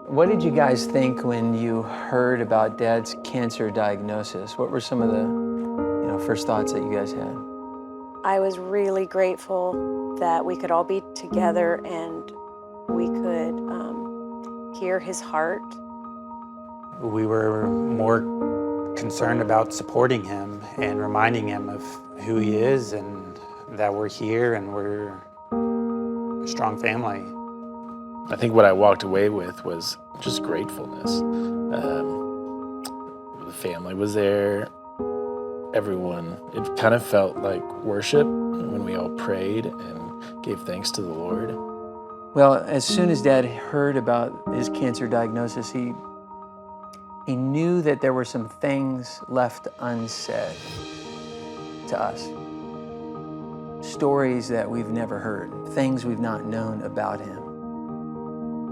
What did you guys think when you heard about Dad's cancer diagnosis? What were some of the first thoughts that you guys had? I was really grateful that we could all be together and we could hear his heart. We were more concerned about supporting him and reminding him of who he is and that we're here and we're a strong family. I think what I walked away with was just gratefulness. The family was there, everyone. It kind of felt like worship when we all prayed and gave thanks to the Lord. Well, as soon as Dad heard about his cancer diagnosis, he knew that there were some things left unsaid to us. Stories that we've never heard, things we've not known about him.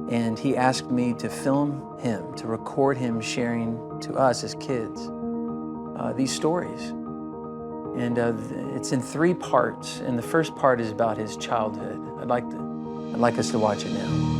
And he asked me to film him, to record him sharing to us as kids these stories. And it's in 3 parts, and the first part is about his childhood. I'd like us to watch it now.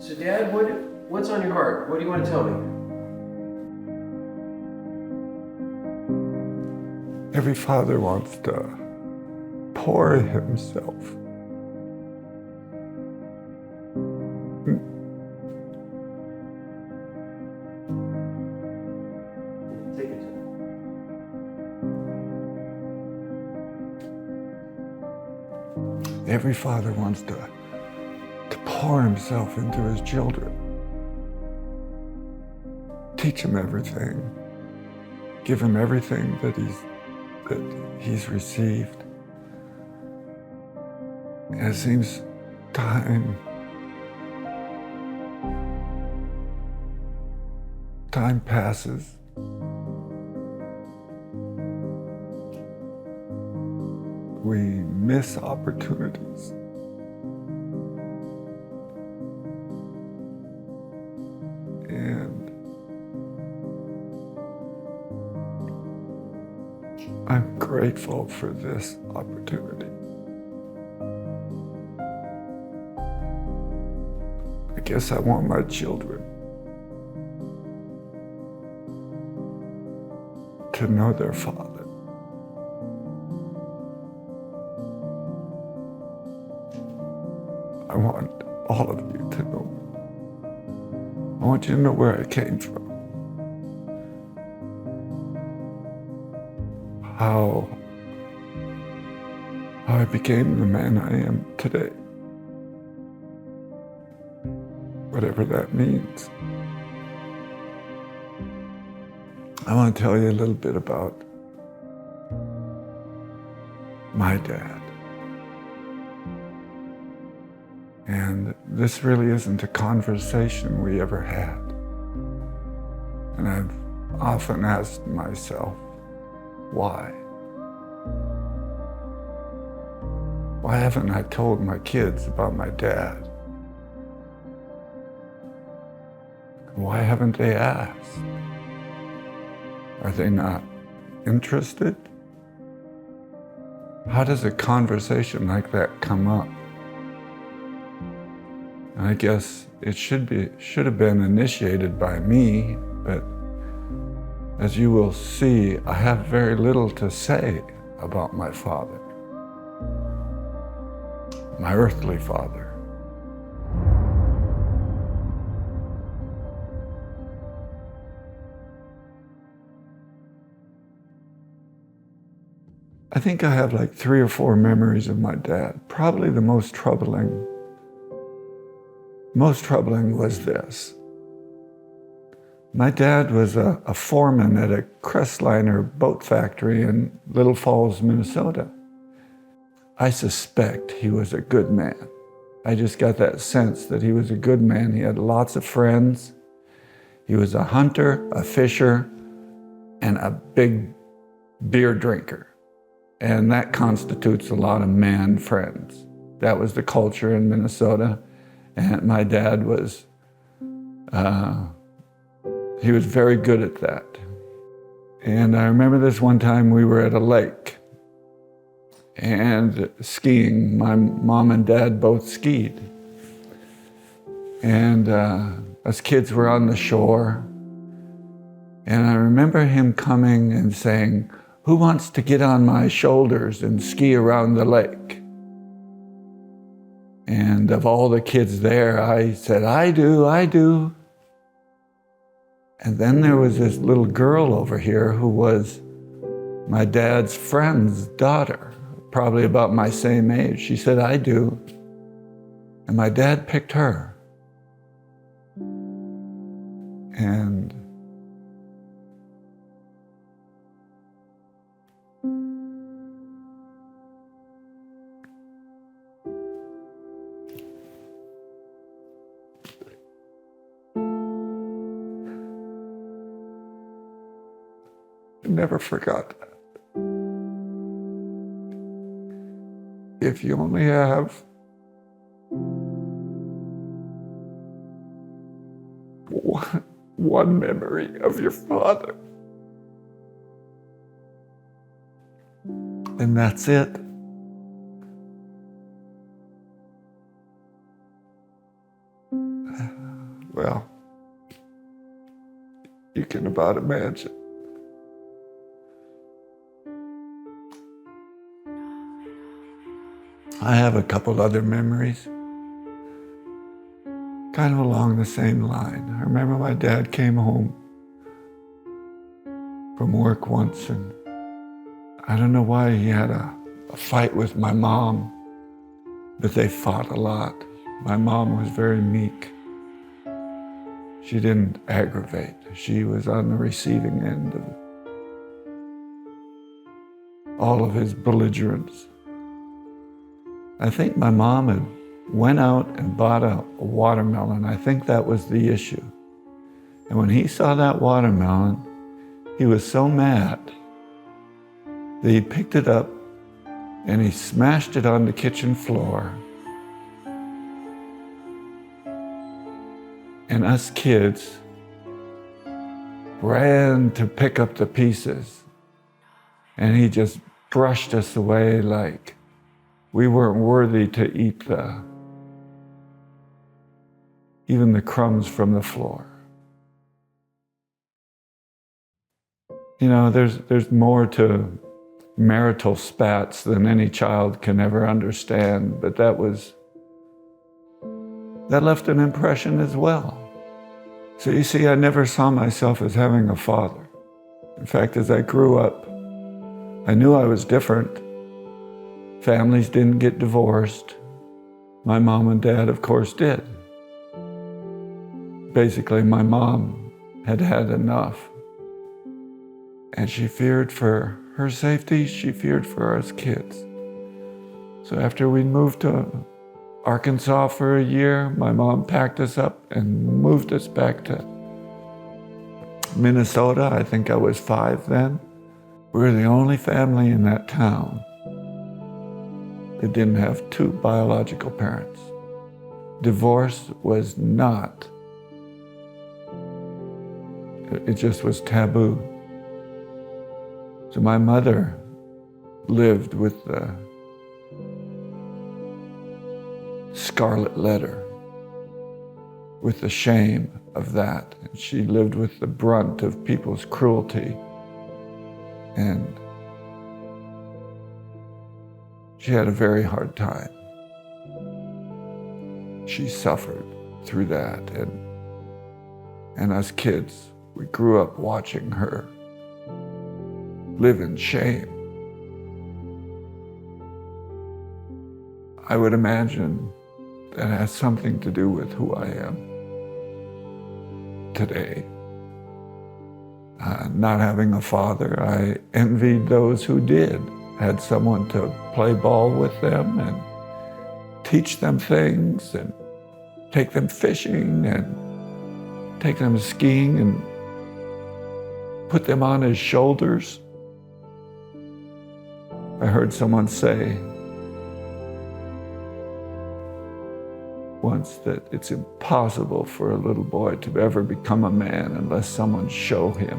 So Dad, what's on your heart? What do you want to tell me? Every father wants to pour himself. Take your time. Every father wants to pour himself into his children. Teach him everything. Give him everything that he's received. And it seems time passes. We miss opportunities. And I'm grateful for this opportunity. I guess I want my children to know their father. I want all of you to know me. I want you to know where I came from. How I became the man I am today. Whatever that means. I want to tell you a little bit about my dad. And this really isn't a conversation we ever had. And I've often asked myself, why? Why haven't I told my kids about my dad? Why haven't they asked? Are they not interested? How does a conversation like that come up? I guess it should have been initiated by me, but as you will see, I have very little to say about my father, my earthly father. I think I have like 3 or 4 memories of my dad. Probably the most troubling was this. My dad was a foreman at a Crestliner boat factory in Little Falls, Minnesota. I suspect he was a good man. I just got that sense that he was a good man. He had lots of friends. He was a hunter, a fisher, and a big beer drinker. And that constitutes a lot of man friends. That was the culture in Minnesota. And my dad was, he was very good at that. And I remember this one time we were at a lake and skiing. My mom and dad both skied. And us kids were on the shore. And I remember him coming and saying, "Who wants to get on my shoulders and ski around the lake?" And of all the kids there, I said, "I do, I do." And then there was this little girl over here who was my dad's friend's daughter, probably about my same age. She said, "I do." And my dad picked her. And I never forgot that. If you only have one memory of your father, and that's it. Well, you can about imagine. I have a couple other memories, kind of along the same line. I remember my dad came home from work once, and I don't know why he had a fight with my mom, but they fought a lot. My mom was very meek. She didn't aggravate. She was on the receiving end of all of his belligerence. I think my mom had went out and bought a watermelon. I think that was the issue. And when he saw that watermelon, he was so mad that he picked it up and he smashed it on the kitchen floor. And us kids ran to pick up the pieces. And he just brushed us away like we weren't worthy to eat even the crumbs from the floor. You know, there's more to marital spats than any child can ever understand, but that left an impression as well. So you see, I never saw myself as having a father. In fact, as I grew up, I knew I was different. Families didn't get divorced. My mom and dad, of course, did. Basically, my mom had had enough. And she feared for her safety, she feared for us kids. So after we moved to Arkansas for a year, my mom packed us up and moved us back to Minnesota. I think I was 5 then. We were the only family in that town that didn't have 2 biological parents. Divorce was not. It just was taboo. So my mother lived with the scarlet letter, with the shame of that. And she lived with the brunt of people's cruelty. And she had a very hard time. She suffered through that. And as kids, we grew up watching her live in shame. I would imagine that has something to do with who I am today. Not having a father, I envied those who did, had someone to play ball with them and teach them things and take them fishing and take them skiing and put them on his shoulders. I heard someone say, once that it's impossible for a little boy to ever become a man unless someone show him.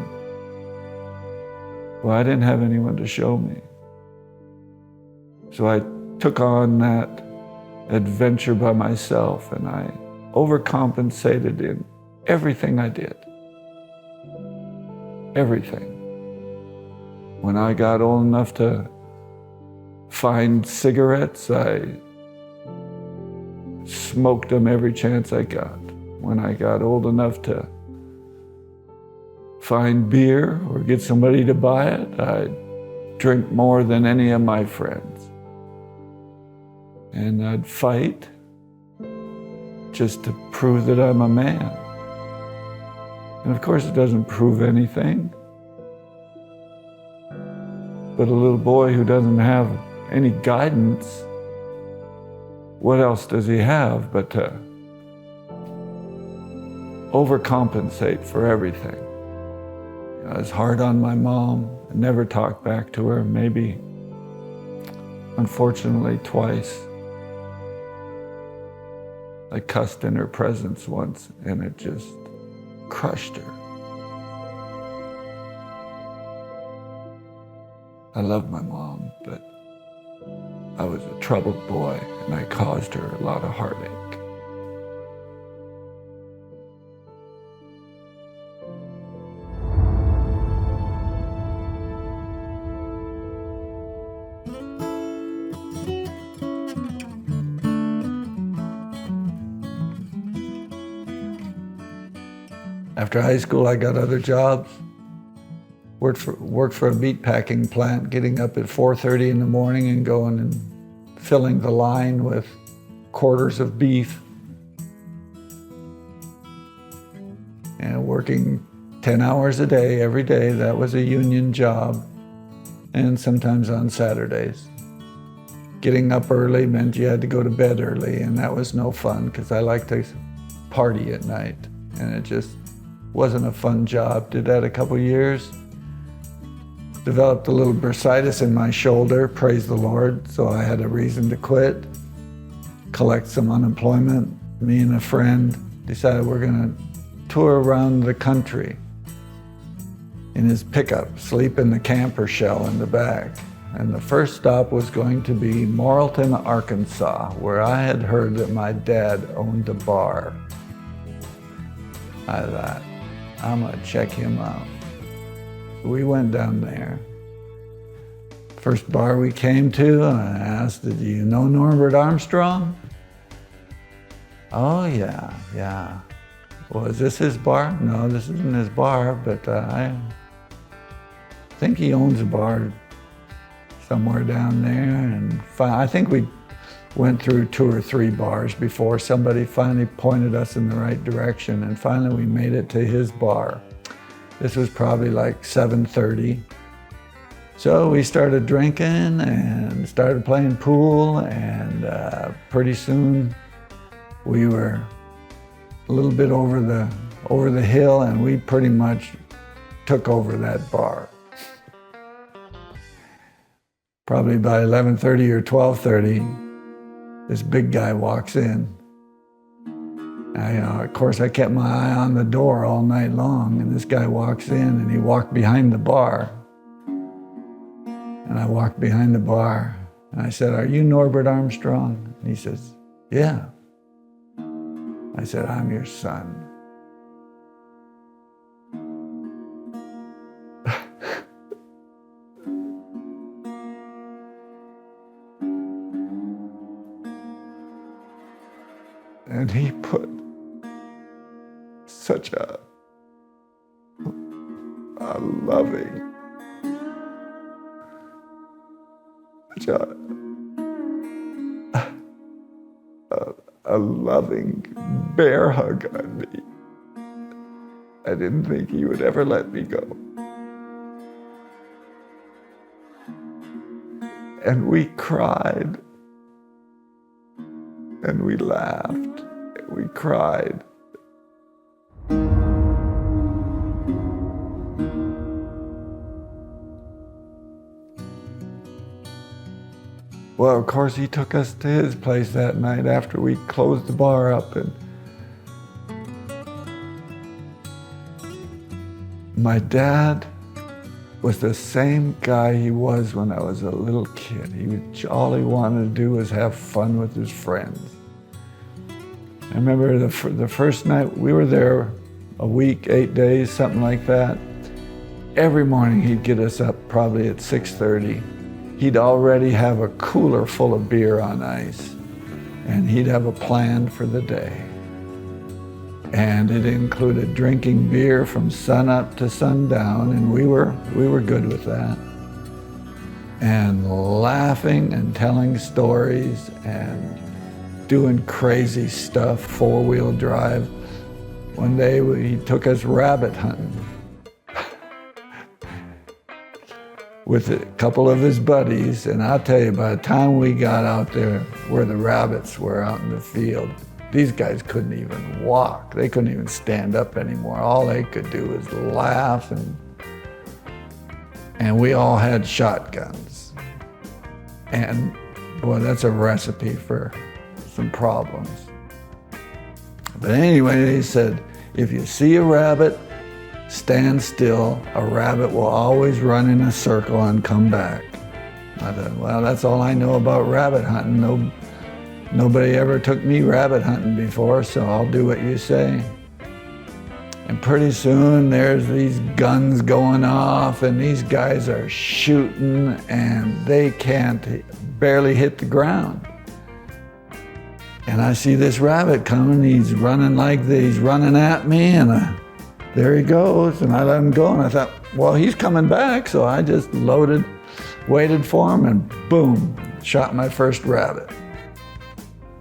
Well, I didn't have anyone to show me. So I took on that adventure by myself, and I overcompensated in everything I did. Everything. When I got old enough to find cigarettes, I smoked them every chance I got. When I got old enough to find beer or get somebody to buy it, I'd drink more than any of my friends. And I'd fight just to prove that I'm a man. And of course it doesn't prove anything. But a little boy who doesn't have any guidance, what else does he have but to overcompensate for everything? I was hard on my mom. I never talked back to her, maybe, unfortunately, twice. I cussed in her presence once, and it just crushed her. I love my mom, but I was a troubled boy, and I caused her a lot of heartache. After high school, I got other jobs. Worked for a meat packing plant, getting up at 4:30 in the morning and going and filling the line with quarters of beef. And working 10 hours a day, every day. That was a union job. And sometimes on Saturdays. Getting up early meant you had to go to bed early, and that was no fun because I like to party at night. And it just wasn't a fun job. Did that a couple years. Developed a little bursitis in my shoulder, praise the Lord, so I had a reason to quit, collect some unemployment. Me and a friend decided we're gonna tour around the country in his pickup, sleep in the camper shell in the back. And the first stop was going to be Morrilton, Arkansas, where I had heard that my dad owned a bar. I thought, I'm gonna check him out. We went down there. First bar we came to, I asked, do you know Norbert Armstrong? Oh yeah. Well, is this his bar? No, this isn't his bar, but I think he owns a bar somewhere down there. And I think we went through 2 or 3 bars before somebody finally pointed us in the right direction, and finally we made it to his bar. This was probably like 7:30. So we started drinking and started playing pool, and pretty soon we were a little bit over the hill, and we pretty much took over that bar. Probably by 11:30 or 12:30, this big guy walks in. Of course, I kept my eye on the door all night long, and this guy walks in, and he walked behind the bar. And I walked behind the bar, and I said, are you Norbert Armstrong? And he says, yeah. I said, I'm your son. And he put such a loving, a loving bear hug on me. I didn't think he would ever let me go. And we cried, and we laughed, and we cried. Well, of course, he took us to his place that night after we closed the bar up. And my dad was the same guy he was when I was a little kid. All he wanted to do was have fun with his friends. I remember the first night, we were there a week, 8 days, something like that. Every morning he'd get us up probably at 6:30. He'd already have a cooler full of beer on ice, and he'd have a plan for the day. And it included drinking beer from sunup to sundown, and we were good with that. And laughing and telling stories and doing crazy stuff, four-wheel drive. One day he took us rabbit hunting with a couple of his buddies, and I'll tell you, by the time we got out there where the rabbits were out in the field, these guys couldn't even walk. They couldn't even stand up anymore. All they could do was laugh, and we all had shotguns. And boy, that's a recipe for some problems. But anyway, they said, if you see a rabbit, stand still. A rabbit will always run in a circle and come back. I thought, well, that's all I know about rabbit hunting. Nobody ever took me rabbit hunting before, so I'll do what you say. And pretty soon there's these guns going off, and these guys are shooting, and they can't barely hit the ground. And I see this rabbit coming, he's running he's running at me, and there he goes, and I let him go, and I thought, well, he's coming back, so I just loaded, waited for him, and boom, shot my first rabbit.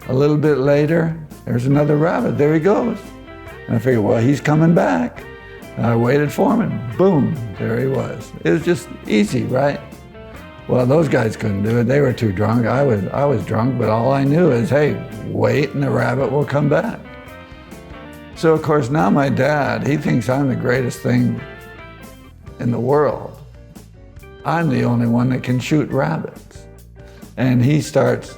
A little bit later, there's another rabbit, there he goes. And I figured, well, he's coming back. And I waited for him, and boom, there he was. It was just easy, right? Well, those guys couldn't do it. They were too drunk. I was drunk, but all I knew is, hey, wait and the rabbit will come back. So, of course, now my dad, he thinks I'm the greatest thing in the world. I'm the only one that can shoot rabbits. And he starts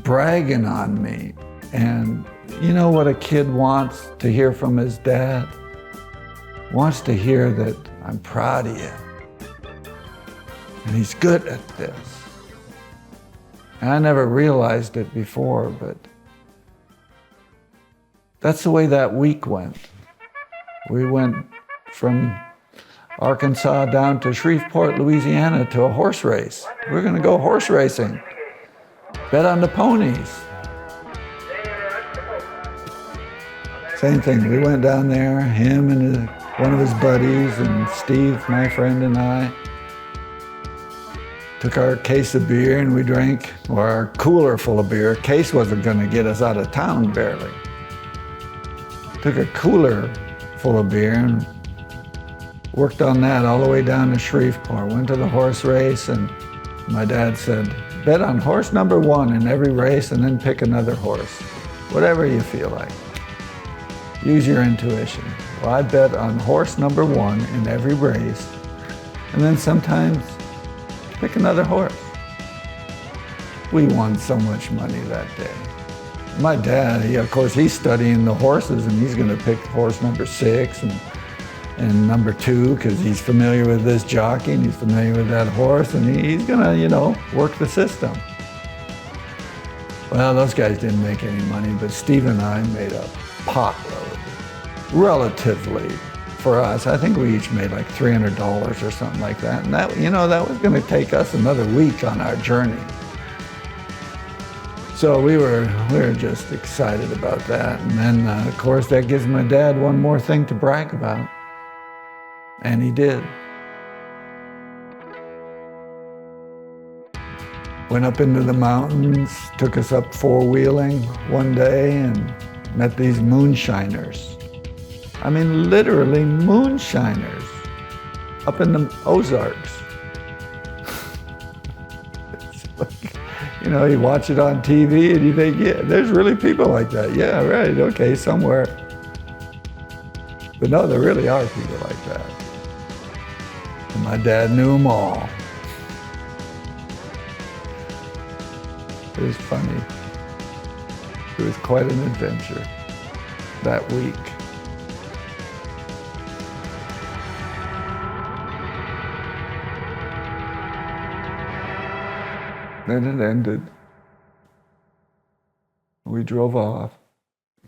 bragging on me. And you know what a kid wants to hear from his dad? Wants to hear that I'm proud of you. And he's good at this. And I never realized it before, but that's the way that week went. We went from Arkansas down to Shreveport, Louisiana to a horse race. We're gonna go horse racing. Bet on the ponies. Same thing, we went down there, him and one of his buddies, and Steve, my friend, and I took our case of beer and we drank, or our cooler full of beer. Case wasn't gonna get us out of town, barely. Took a cooler full of beer and worked on that all the way down to Shreveport. Went to the horse race, and my dad said, bet on horse number 1 in every race and then pick another horse. Whatever you feel like. Use your intuition. Well, I bet on horse number 1 in every race, and then sometimes pick another horse. We won so much money that day. My dad, of course, he's studying the horses, and he's gonna pick horse number 6 and number 2, because he's familiar with this jockey and he's familiar with that horse, and he's gonna, work the system. Well, those guys didn't make any money, but Steve and I made a potload, relatively, for us. I think we each made like $300 or something like that, and that, that was gonna take us another week on our journey. So we were just excited about that, and then of course that gives my dad one more thing to brag about, and he did. Went up into the mountains, took us up four-wheeling one day, and met these moonshiners. I mean, literally moonshiners up in the Ozarks. You watch it on TV and you think, yeah, there's really people like that. Yeah, right, okay, somewhere. But no, there really are people like that. And my dad knew them all. It was funny. It was quite an adventure that week. Then it ended. We drove off.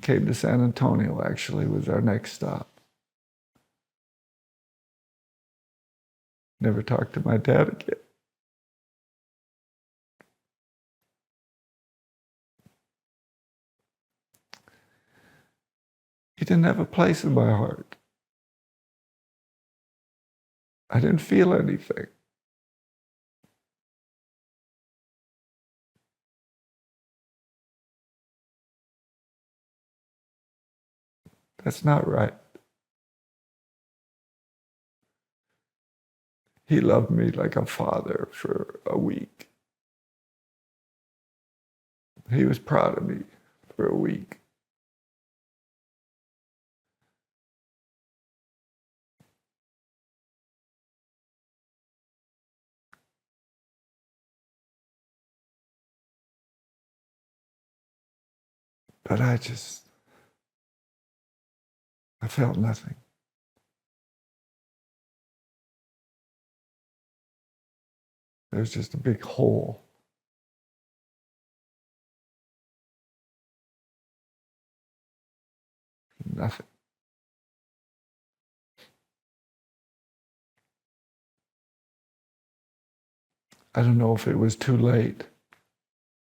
Came to San Antonio, actually, was our next stop. Never talked to my dad again. He didn't have a place in my heart. I didn't feel anything. That's not right. He loved me like a father for a week. He was proud of me for a week. But I felt nothing. There was just a big hole. Nothing. I don't know if it was too late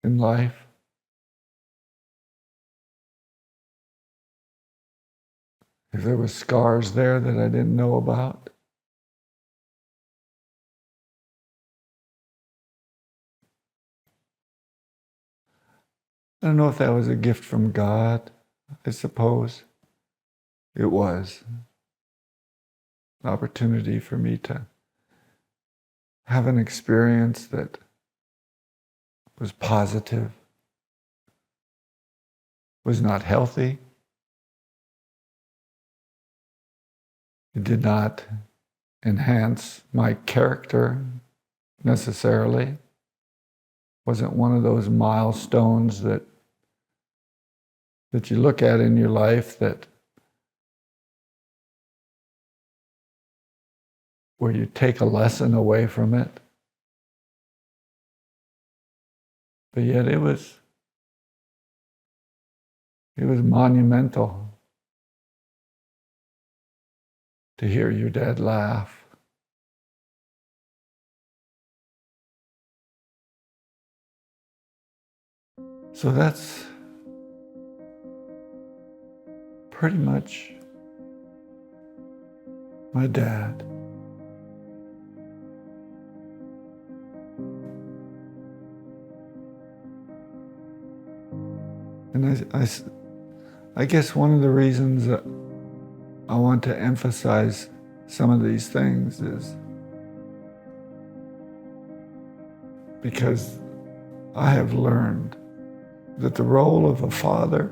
in life. If there were scars there that I didn't know about. I don't know if that was a gift from God, I suppose. It was an opportunity for me to have an experience that was positive, was not healthy. It did not enhance my character necessarily. Wasn't one of those milestones that you look at in your life where you take a lesson away from it. But yet it was monumental to hear your dad laugh. So that's pretty much my dad. And I guess one of the reasons that I want to emphasize some of these things is because I have learned that the role of a father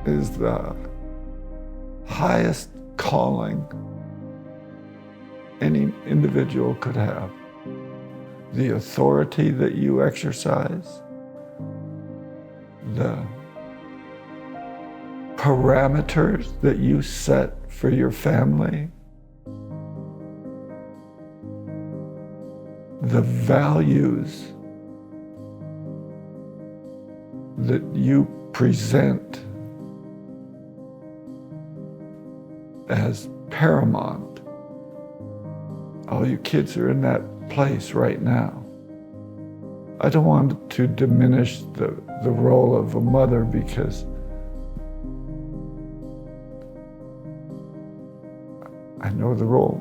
is the highest calling any individual could have. The authority that you exercise, the parameters that you set for your family, the values that you present as paramount. All you kids are in that place right now. I don't want to diminish the role of a mother because I know the role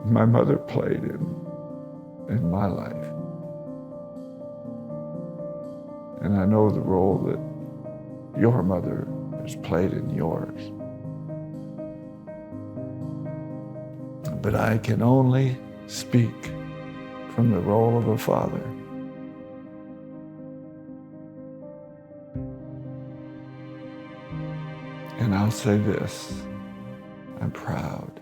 my mother played in my life. And I know the role that your mother has played in yours. But I can only speak from the role of a father. And I'll say this, I'm proud.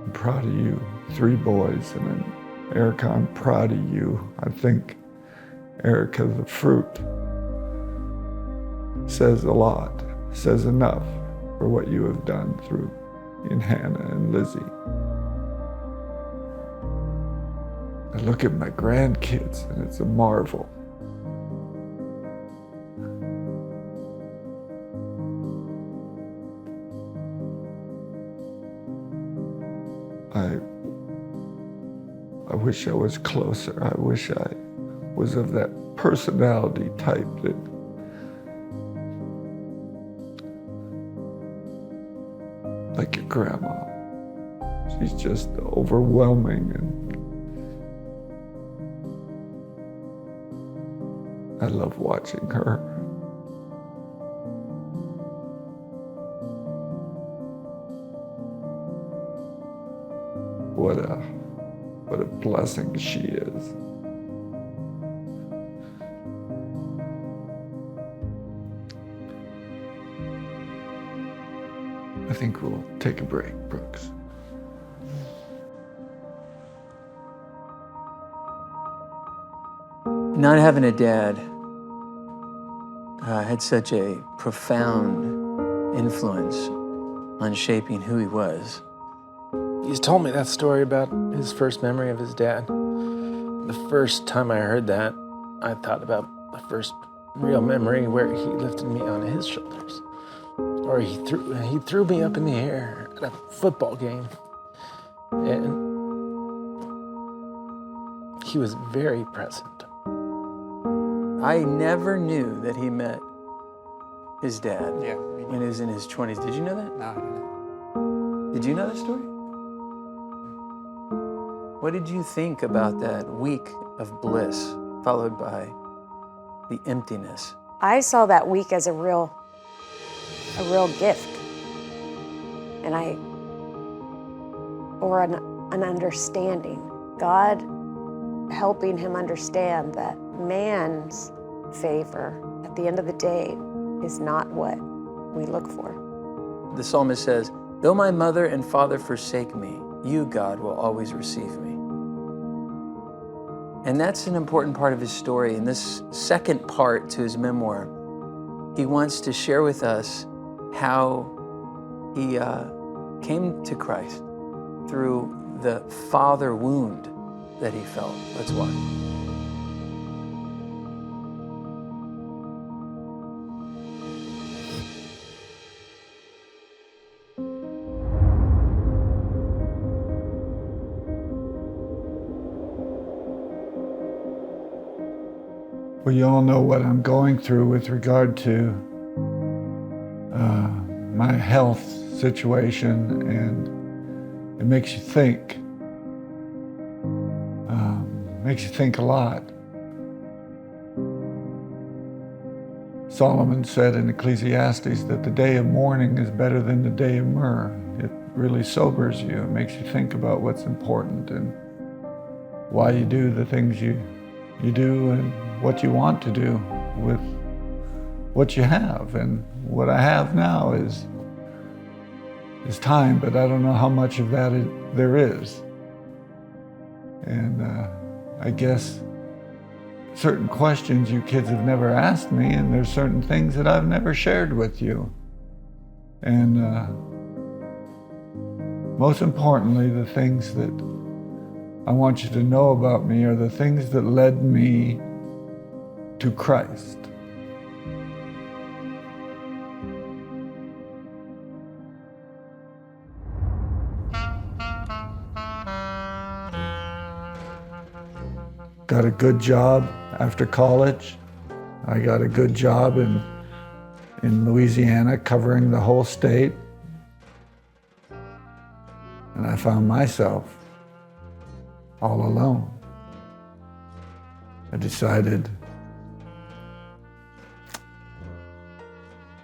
I'm proud of you. 3 boys, and then Erica, I'm proud of you. I think, Erica, the fruit says a lot, says enough for what you have done through in Hannah and Lizzie. I look at my grandkids and it's a marvel. I wish I was closer. I wish I was of that personality type that like your grandma. She's just overwhelming, and I love watching her. What a blessing she is. I think we'll take a break, Brooks. Not having a dad had such a profound influence on shaping who he was. He's told me that story about his first memory of his dad. The first time I heard that, I thought about the first real memory where he lifted me on his shoulders. Or he threw me up in the air at a football game. And he was very present. I never knew that he met his dad Yeah. when he was in his 20s. Did you know that? No, I didn't. Did you know that story? What did you think about that week of bliss followed by the emptiness? I saw that week as a real gift, and an understanding. God helping him understand that man's favor at the end of the day is not what we look for. The psalmist says, "Though my mother and father forsake me, you, God, will always receive me." And that's an important part of his story. In this second part to his memoir, he wants to share with us how he came to Christ through the father wound that he felt. Let's watch. Well, you all know what I'm going through with regard to my health situation, and it makes you think. Makes you think a lot. Solomon said in Ecclesiastes that the day of mourning is better than the day of myrrh. It really sobers you. It makes you think about what's important and why you do the things you do and what you want to do with what you have. And what I have now is time, but I don't know how much of that there is. And I guess certain questions you kids have never asked me, and there's certain things that I've never shared with you. And most importantly, the things that I want you to know about me are the things that led me to Christ. Got a good job after college. I got a good job in Louisiana, covering the whole state. And I found myself all alone. I decided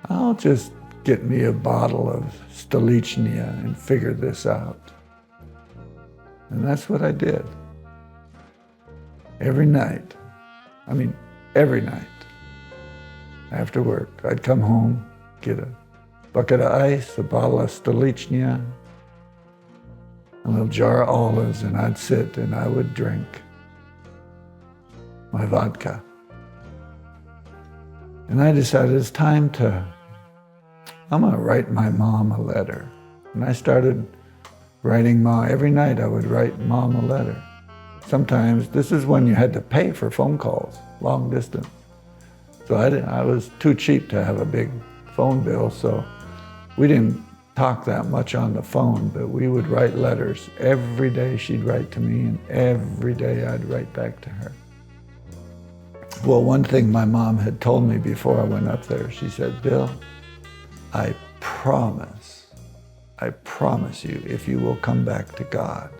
I'll just get me a bottle of Stolichnaya and figure this out. And that's what I did. Every night, after work, I'd come home, get a bucket of ice, a bottle of Stolichnaya, a little jar of olives, and I'd sit and I would drink my vodka. And I decided it's time I'm gonna write my mom a letter. And I started writing Mom. Every night I would write Mom a letter. Sometimes, this is when you had to pay for phone calls, long distance. So I was too cheap to have a big phone bill, so we didn't talk that much on the phone, but we would write letters. Every day she'd write to me, and every day I'd write back to her. Well, one thing my mom had told me before I went up there, she said, Bill, I promise you, if you will come back to God.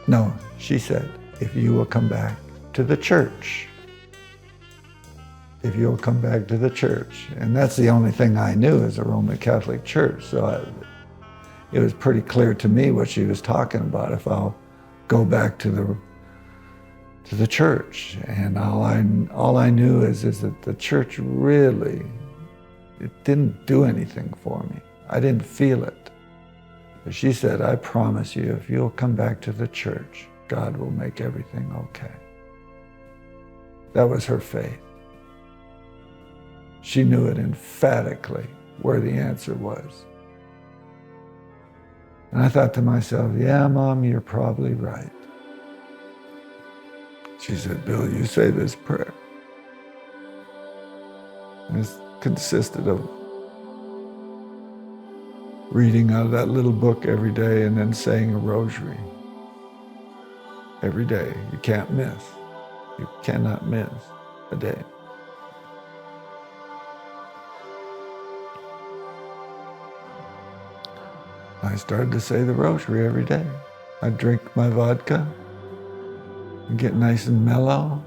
No, she said, if you will come back to the church. If you'll come back to the church. And that's the only thing I knew as a Roman Catholic church. So it was pretty clear to me what she was talking about, if I'll go back to the church. And all I knew is that the church really, it didn't do anything for me. I didn't feel it. But she said, I promise you, if you'll come back to the church, God will make everything okay. That was her faith. She knew it emphatically where the answer was. And I thought to myself, yeah, Mom, you're probably right. She said, Bill, you say this prayer. And it consisted of reading out of that little book every day and then saying a rosary. Every day. You can't miss. You cannot miss a day. I started to say the rosary every day. I'd drink my vodka and get nice and mellow.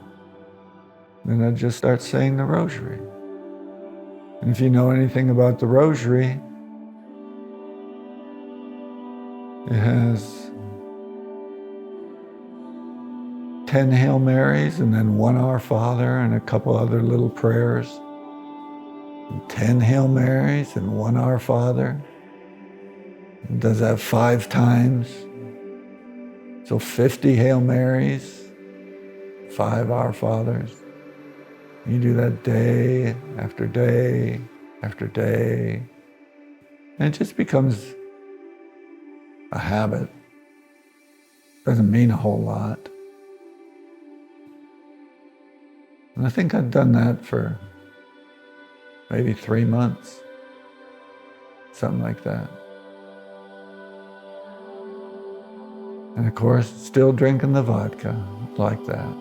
Then I'd just start saying the rosary. And if you know anything about the rosary, it has 10 Hail Marys and then 1 Our Father and a couple other little prayers. And 10 Hail Marys and 1 Our Father. It does that 5 times. So 50 Hail Marys, 5 Our Fathers. You do that day after day after day. And it just becomes a habit. Doesn't mean a whole lot. And I think I'd done that for maybe 3 months. Something like that. And of course, still drinking the vodka like that.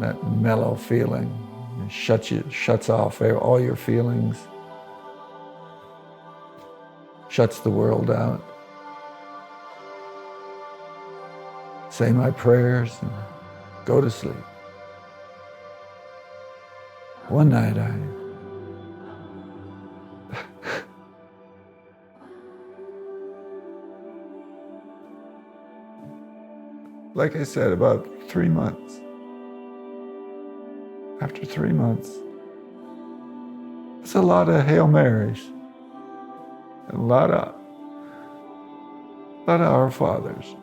That mellow feeling. It shuts off all your feelings. Shuts the world out. Say my prayers and go to sleep. One night like I said, about 3 months. After 3 months, it's a lot of Hail Marys, and a lot of Our Fathers.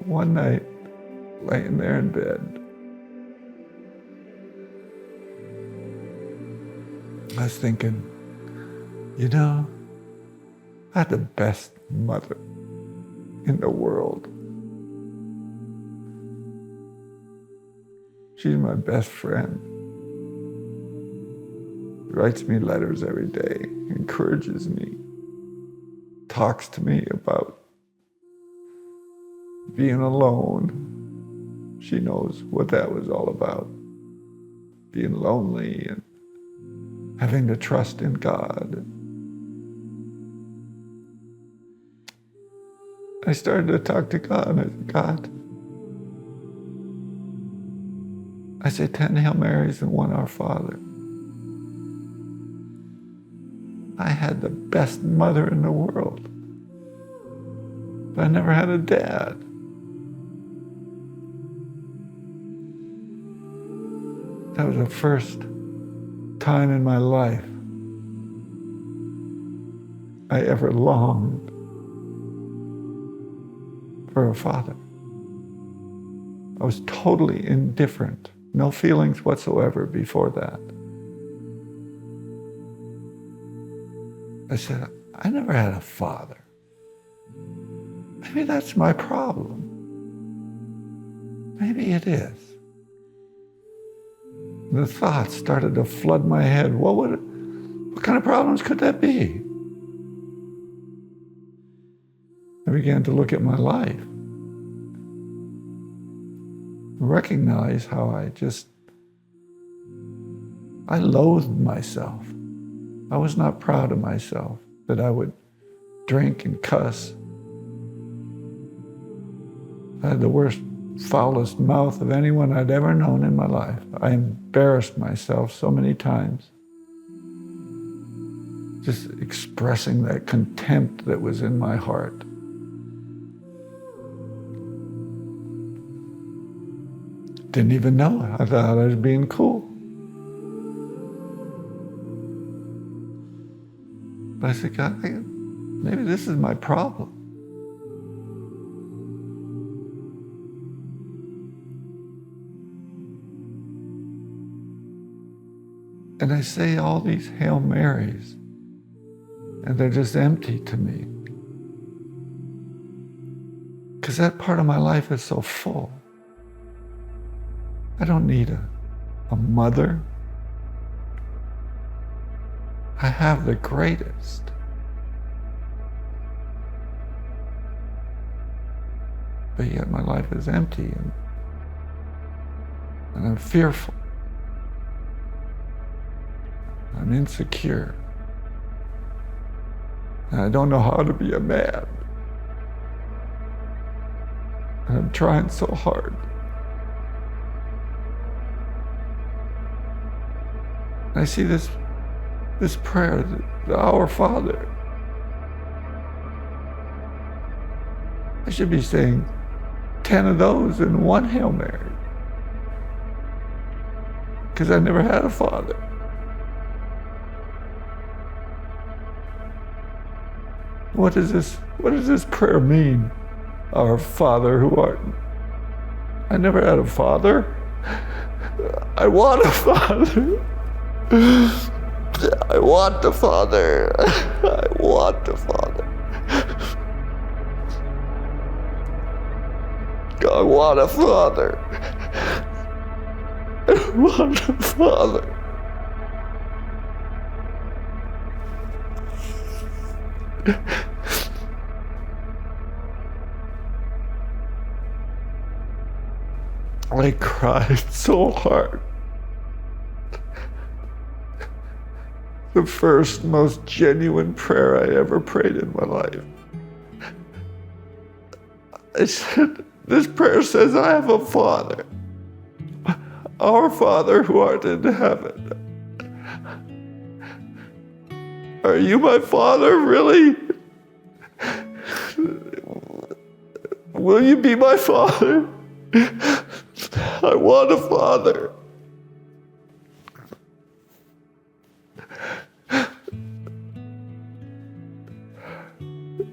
One night, laying there in bed, I was thinking, you know, I had the best mother in the world. She's my best friend. Writes me letters every day, encourages me, talks to me about being alone. She knows what that was all about. Being lonely and having to trust in God. I started to talk to God, and I said, God, I say 10 Hail Marys and 1 Our Father. I had the best mother in the world, but I never had a dad. That was the first time in my life I ever longed for a father. I was totally indifferent, no feelings whatsoever before that. I said, I never had a father. Maybe that's my problem. Maybe it is. The thoughts started to flood my head. What kind of problems could that be? I began to look at my life, recognize how I loathed myself. I was not proud of myself that I would drink and cuss. I had the worst, foulest mouth of anyone I'd ever known in my life. I embarrassed myself so many times, just expressing that contempt that was in my heart. Didn't even know it. I thought I was being cool. But I said, God, maybe this is my problem. And I say all these Hail Marys, and they're just empty to me. Because that part of my life is so full. I don't need a mother. I have the greatest. But yet my life is empty and I'm fearful. I'm insecure. And I don't know how to be a man. And I'm trying so hard. I see this prayer, the Our Father. I should be saying 10 of those in one Hail Mary. Because I never had a father. What does this prayer mean? Our Father who art... I never had a father. I want a father. I want a father. I want a father. I want a father. I want a father. I cried so hard. The first, most genuine prayer I ever prayed in my life. I said, this prayer says I have a father. Our Father who art in heaven. Are you my father, really? Will you be my father? I want a father.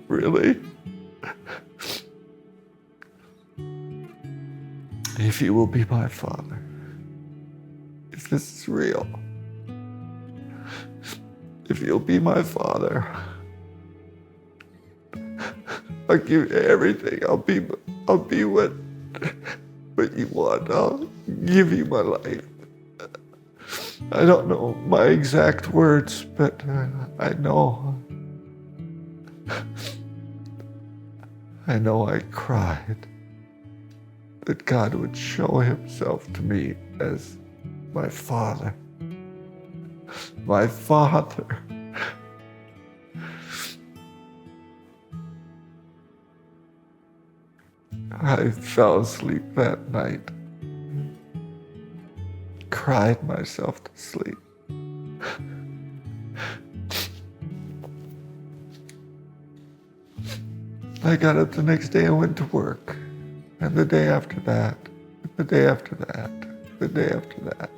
Really? If you will be my father, if this is real, if you'll be my father, I'll give you everything. I'll be what you want. I'll give you my life. I don't know my exact words, but I know I cried that God would show himself to me as my father. My father. I fell asleep that night. Cried myself to sleep. I got up the next day and went to work. And the day after that, the day after that, the day after that.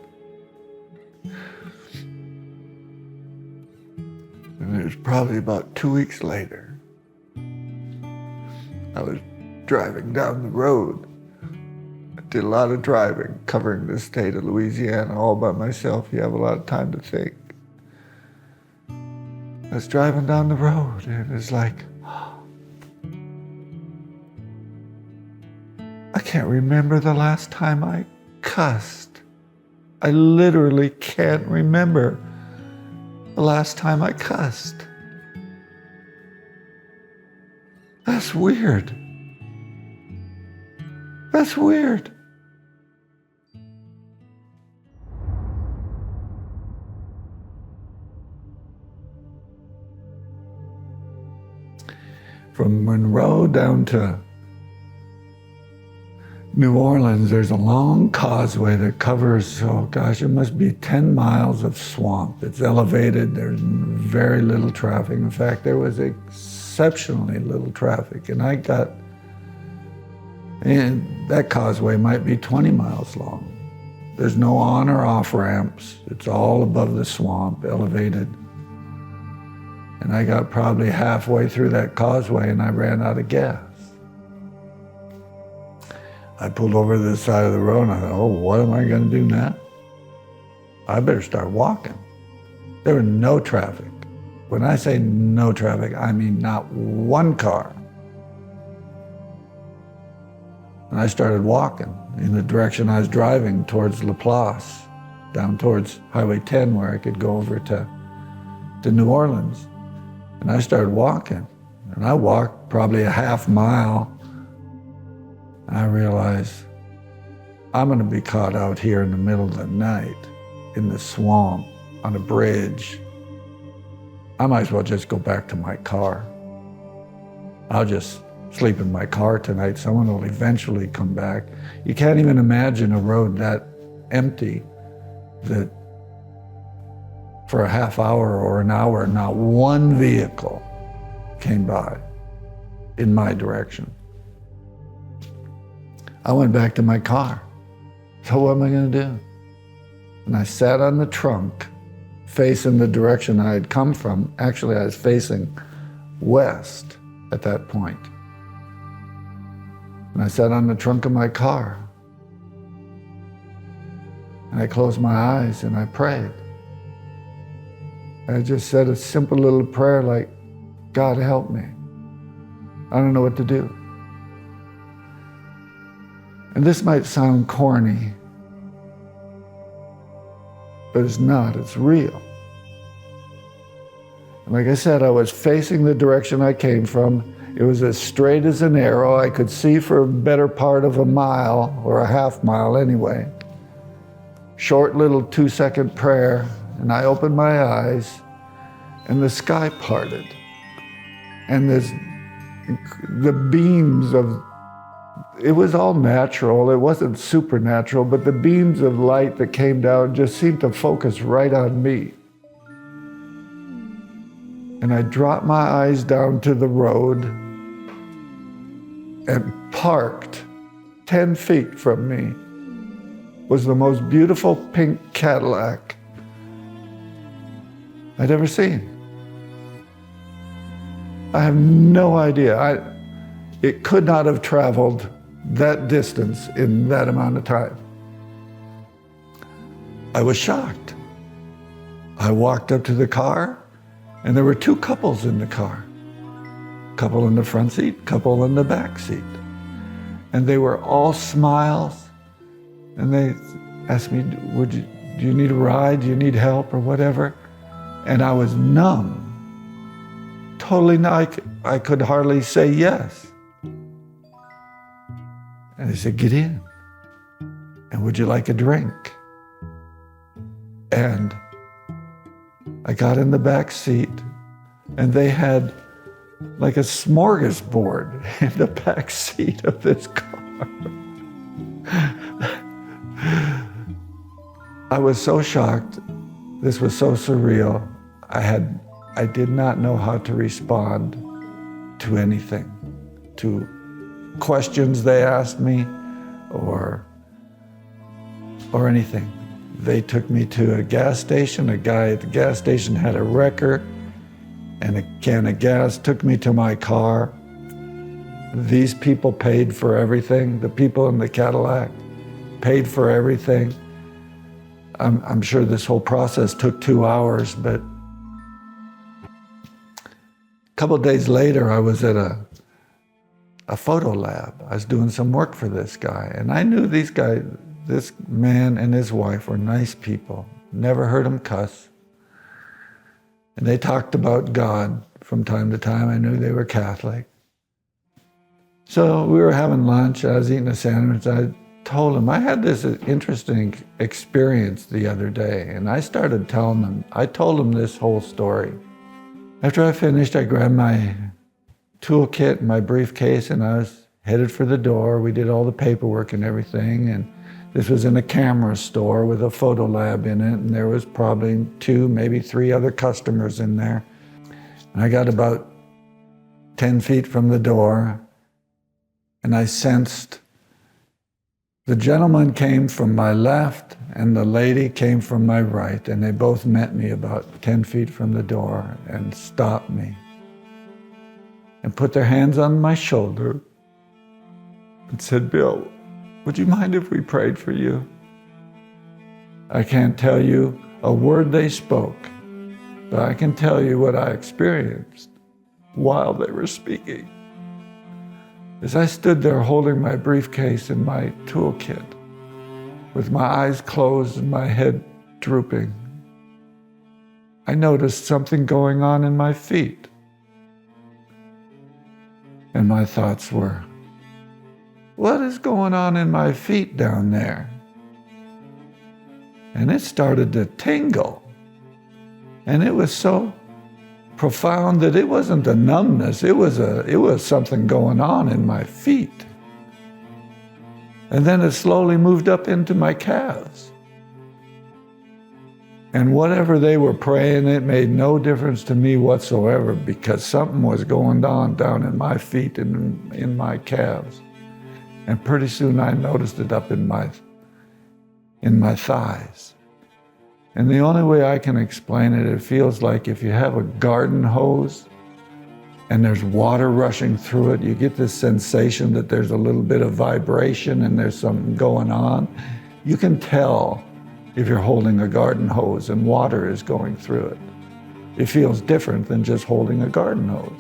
And was probably about 2 weeks later. I was driving down the road. I did a lot of driving, covering the state of Louisiana all by myself. You have a lot of time to think. I was driving down the road, and it's like, I can't remember the last time I cussed. I literally can't remember the last time I cussed. That's weird. That's weird. From Monroe down to New Orleans, there's a long causeway that covers, oh gosh, it must be 10 miles of swamp. It's elevated, there's very little traffic. In fact, there was exceptionally little traffic. And that causeway might be 20 miles long. There's no on or off ramps. It's all above the swamp, elevated. And I got probably halfway through that causeway and I ran out of gas. I pulled over to the side of the road and I thought, oh, what am I gonna do now? I better start walking. There was no traffic. When I say no traffic, I mean not one car. And I started walking in the direction I was driving towards Laplace, down towards Highway 10 where I could go over to New Orleans. And I started walking. And I walked probably a half mile. And I realized I'm gonna be caught out here in the middle of the night in the swamp on a bridge. I might as well just go back to my car. I'll just sleep in my car tonight. Someone will eventually come back. You can't even imagine a road that empty that for a half hour or an hour, not one vehicle came by in my direction. I went back to my car. So what am I gonna do? And I sat on the trunk, facing the direction I had come from. Actually, I was facing west at that point. And I sat on the trunk of my car. And I closed my eyes and I prayed. I just said a simple little prayer like, God help me. I don't know what to do. And this might sound corny, but it's not, it's real. And like I said, I was facing the direction I came from. It was as straight as an arrow. I could see for a better part of a mile, or a half mile anyway. Short little 2-second prayer, and I opened my eyes, and the sky parted. And the beams of, it was all natural, it wasn't supernatural, but the beams of light that came down just seemed to focus right on me. And I dropped my eyes down to the road and parked 10 feet from me was the most beautiful pink Cadillac I'd ever seen. I have no idea. It could not have traveled that distance in that amount of time. I was shocked. I walked up to the car, and there were 2 couples in the car. Couple in the front seat, couple in the back seat. And they were all smiles. And they asked me, do you need a ride? Do you need help or whatever? And I was numb. Totally numb. I could hardly say yes. And they said, get in. And would you like a drink? And I got in the back seat, and they had like a smorgasbord in the back seat of this car. I was so shocked. This was so surreal. I did not know how to respond to anything, to questions they asked me or anything. They took me to a gas station. A guy at the gas station had a wrecker. and a can of gas, took me to my car. These people paid for everything. The people in the Cadillac paid for everything. I'm sure this whole process took 2 hours, but a couple of days later, I was at a photo lab. I was doing some work for this guy, and I knew these guys, this man and his wife were nice people. Never heard them cuss. And they talked about God from time to time. I knew they were Catholic. So we were having lunch. I was eating a sandwich. I told him, I had this interesting experience the other day, and I started telling him, I told him this whole story. After I finished, I grabbed my toolkit and my briefcase, and I was headed for the door. We did all the paperwork and everything, and this was in a camera store with a photo lab in it, and there was probably 2, maybe 3 other customers in there. And I got about 10 feet from the door, and I sensed the gentleman came from my left and the lady came from my right, and they both met me about 10 feet from the door and stopped me and put their hands on my shoulder and said, Bill, would you mind if we prayed for you? I can't tell you a word they spoke, but I can tell you what I experienced while they were speaking. As I stood there holding my briefcase and my toolkit, with my eyes closed and my head drooping, I noticed something going on in my feet. And my thoughts were, what is going on in my feet down there? And it started to tingle. And it was so profound that it wasn't a numbness, it was something going on in my feet. And then it slowly moved up into my calves. And whatever they were praying, it made no difference to me whatsoever, because something was going on down in my feet and in my calves. And pretty soon I noticed it up in my thighs. And the only way I can explain it, it feels like if you have a garden hose and there's water rushing through it, you get this sensation that there's a little bit of vibration and there's something going on. You can tell if you're holding a garden hose and water is going through it. It feels different than just holding a garden hose.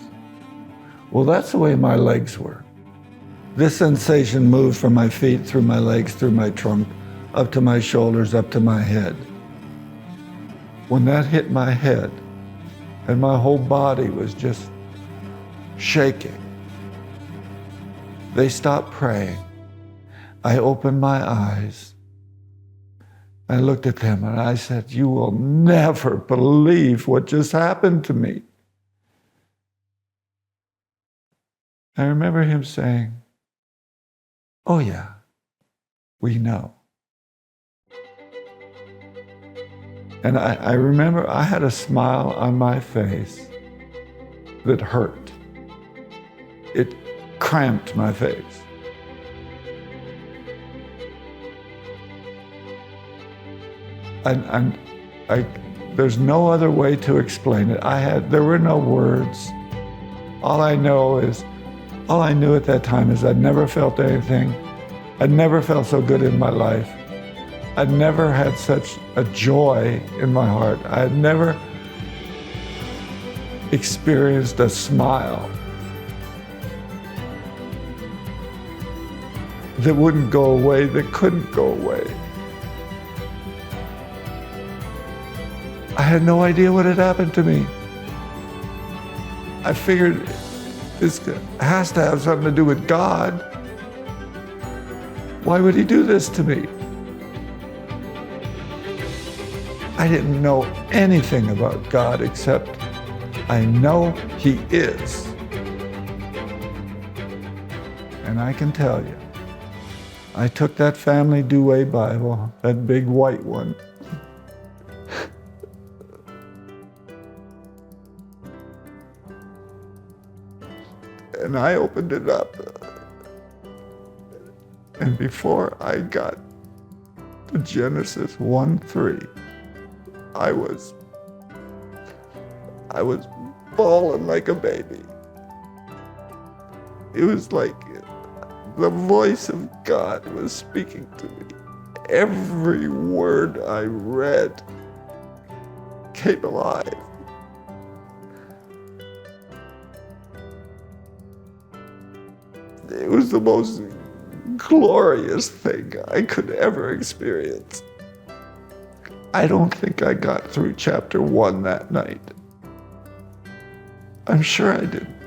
Well, that's the way my legs were. This sensation moved from my feet, through my legs, through my trunk, up to my shoulders, up to my head. When that hit my head, and my whole body was just shaking, they stopped praying. I opened my eyes. I looked at them and I said, you will never believe what just happened to me. I remember him saying, oh yeah, we know. And I remember I had a smile on my face that hurt. It cramped my face. And there's no other way to explain it. There were no words. All I knew at that time is I'd never felt anything. I'd never felt so good in my life. I'd never had such a joy in my heart. I had never experienced a smile that wouldn't go away, that couldn't go away. I had no idea what had happened to me. I figured this has to have something to do with God. Why would he do this to me? I didn't know anything about God except I know he is. And I can tell you, I took that family Douay Bible, that big white one, and I opened it up. And before I got to Genesis 1:3, I was bawling like a baby. It was like the voice of God was speaking to me. Every word I read came alive. It was the most glorious thing I could ever experience. I don't think I got through chapter 1 that night. I'm sure I didn't.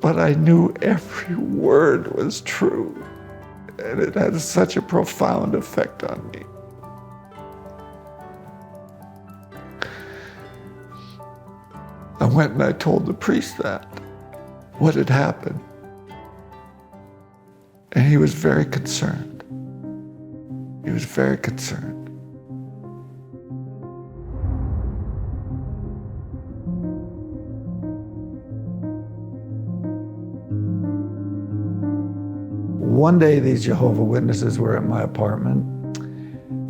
But I knew every word was true, and it had such a profound effect on me. I went and I told the priest what had happened. And he was very concerned. He was very concerned. One day, these Jehovah's Witnesses were at my apartment,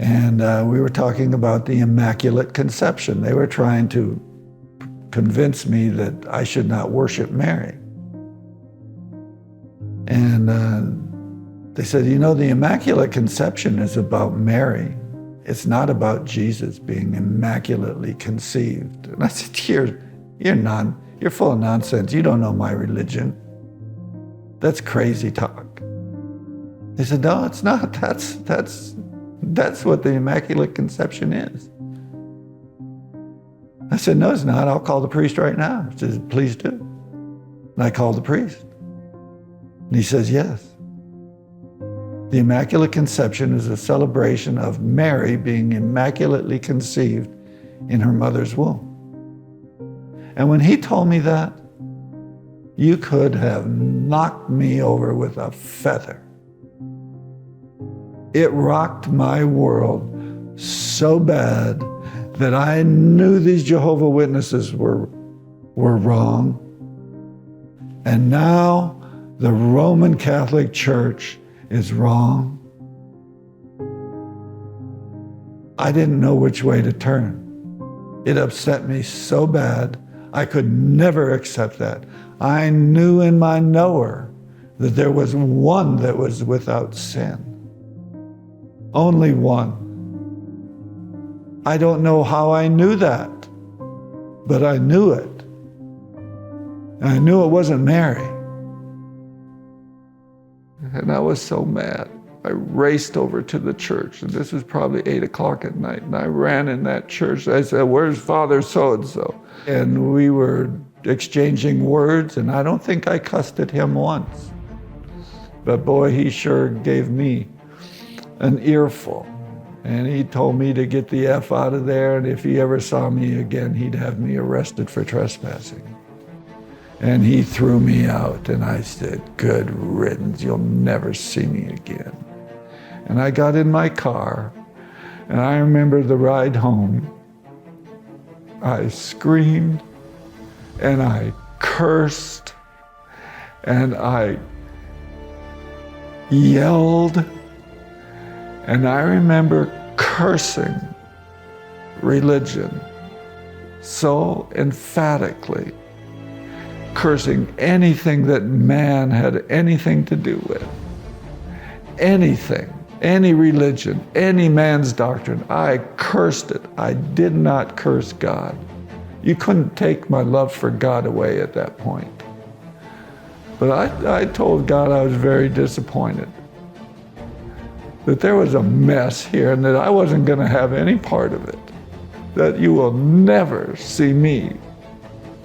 and we were talking about the Immaculate Conception. They were trying to convince me that I should not worship Mary. And they said, you know, the Immaculate Conception is about Mary. It's not about Jesus being immaculately conceived. And I said, you're full of nonsense. You don't know my religion. That's crazy talk. They said, no, it's not. That's what the Immaculate Conception is. I said, no, it's not. I'll call the priest right now. He says, please do. And I called the priest. And he says, yes. The Immaculate Conception is a celebration of Mary being immaculately conceived in her mother's womb. And when he told me that, you could have knocked me over with a feather. It rocked my world so bad that I knew these Jehovah's Witnesses were wrong. And now the Roman Catholic Church is wrong. I didn't know which way to turn. It upset me so bad, I could never accept that. I knew in my knower that there was one that was without sin. Only one. I don't know how I knew that, but I knew it. And I knew it wasn't Mary. And I was so mad. I raced over to the church, and this was probably 8 o'clock at night, and I ran in that church. I said, where's Father so-and-so? And we were exchanging words, and I don't think I cussed at him once. But boy, he sure gave me an earful. And he told me to get the F out of there, and if he ever saw me again, he'd have me arrested for trespassing. And he threw me out, and I said, good riddance, you'll never see me again. And I got in my car, and I remember the ride home. I screamed, and I cursed, and I yelled, and I remember cursing religion so emphatically, cursing anything that man had anything to do with. Anything, any religion, any man's doctrine, I cursed it. I did not curse God. You couldn't take my love for God away at that point. But I told God I was very disappointed that there was a mess here and that I wasn't going to have any part of it, that you will never see me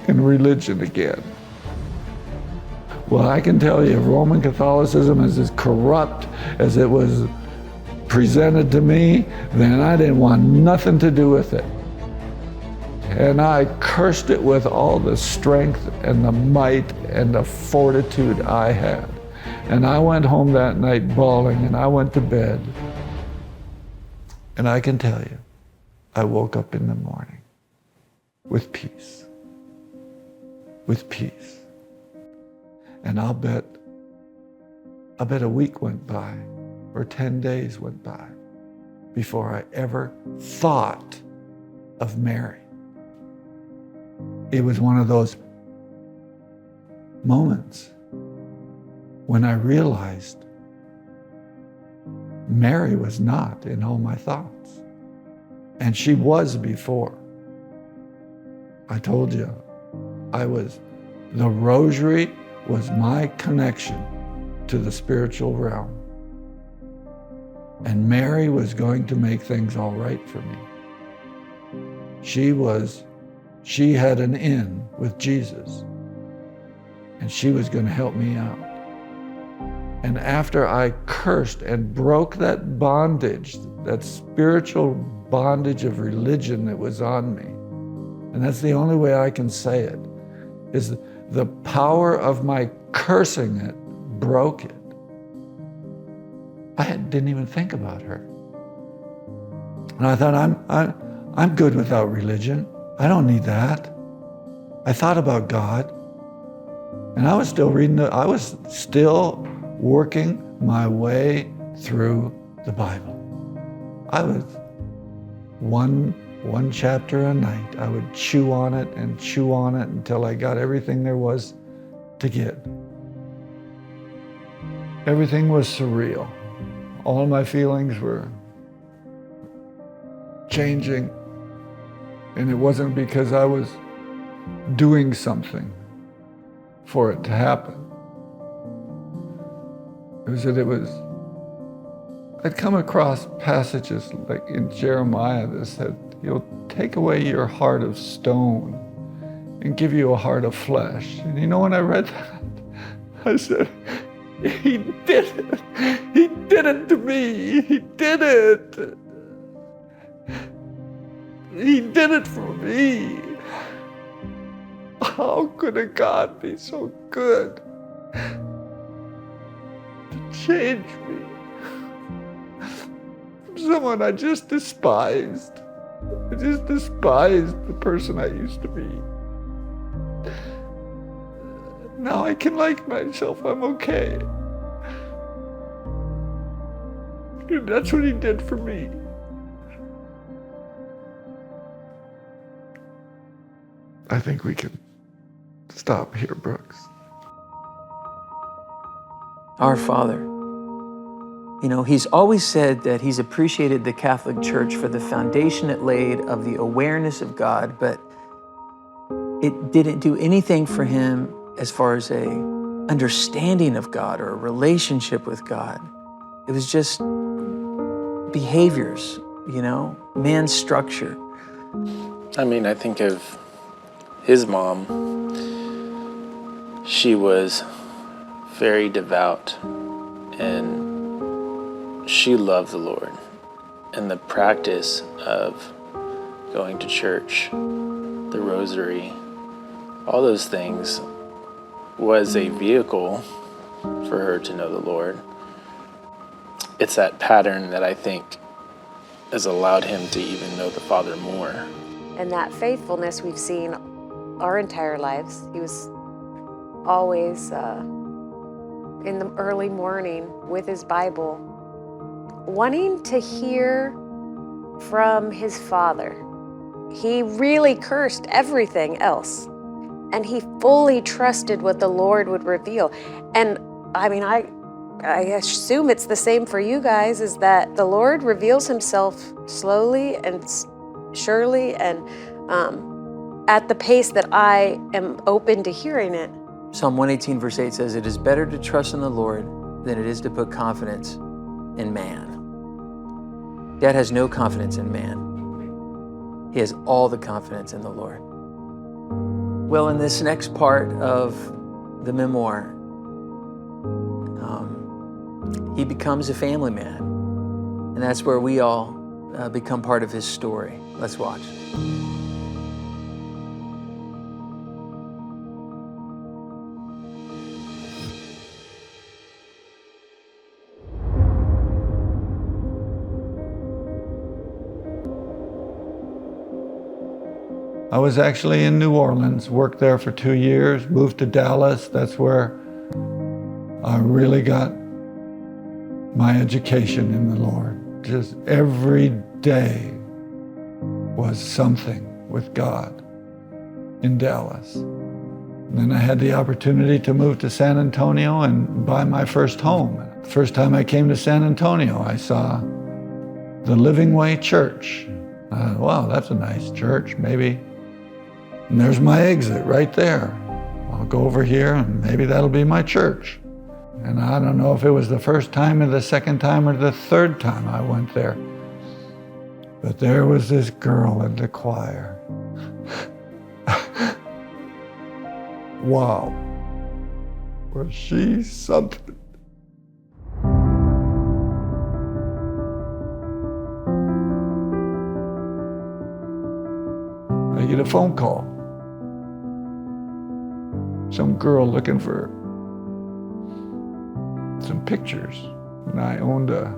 in religion again. Well, I can tell you, if Roman Catholicism is as corrupt as it was presented to me, then I didn't want nothing to do with it. And I cursed it with all the strength and the might and the fortitude I had. And I went home that night bawling, and I went to bed. And I can tell you, I woke up in the morning with peace. With peace. And I'll bet a week went by, or 10 days went by, before I ever thought of Mary. it was one of those moments when I realized Mary was not in all my thoughts. And she was before. I told you, the rosary was my connection to the spiritual realm. And Mary was going to make things all right for me. She had an in with Jesus, and she was going to help me out. And after I cursed and broke that bondage, that spiritual bondage of religion that was on me, and that's the only way I can say it, is the power of my cursing it broke it. I didn't even think about her. And I thought, I'm good without religion. I don't need that. I thought about God. And I was still working my way through the Bible. I was one chapter a night. I would chew on it and chew on it until I got everything there was to get. Everything was surreal. All my feelings were changing, and it wasn't because I was doing something for it to happen. It was that I'd come across passages like in Jeremiah that said, "He'll take away your heart of stone and give you a heart of flesh." And you know, when I read that, I said, He did it. He did it to me. He did it. He did it for me. How could a God be so good to change me from someone I just despised? I just despised the person I used to be. Now I can like myself. I'm okay. And that's what He did for me. I think we can stop here, Brooks. Our Father. You know, He's always said that He's appreciated the Catholic Church for the foundation it laid of the awareness of God, but it didn't do anything for Him as far as a understanding of God or a relationship with God. It was just behaviors, you know, man's structure. I mean, I think of his mom. She was very devout, and she loved the Lord. And the practice of going to church, the rosary, all those things was a vehicle for her to know the Lord. It's that pattern that I think has allowed him to even know the Father more. And that faithfulness we've seen our entire lives. He was always in the early morning with his Bible, wanting to hear from his Father. He really cursed everything else, and he fully trusted what the Lord would reveal. And I mean, I assume it's the same for you guys, is that the Lord reveals himself slowly and surely, and at the pace that I am open to hearing it. Psalm 118 verse 8 says, "It is better to trust in the Lord than it is to put confidence in man." Dad has no confidence in man. He has all the confidence in the Lord. Well, in this next part of the memoir, he becomes a family man. And that's where we all become part of his story. Let's watch. I was actually in New Orleans, worked there for 2 years, moved to Dallas. That's where I really got my education in the Lord. Just every day was something with God. in Dallas. And then I had the opportunity to move to San Antonio and buy my first home. The first time I came to San Antonio, I saw the Living Way Church. Wow, that's a nice church, maybe. And there's my exit right there. I'll go over here and maybe that'll be my church. And I don't know if it was the first time or the second time or the third time I went there. But there was this girl in the choir. Wow, was she something? I get a phone call. Some girl looking for some pictures, and I owned a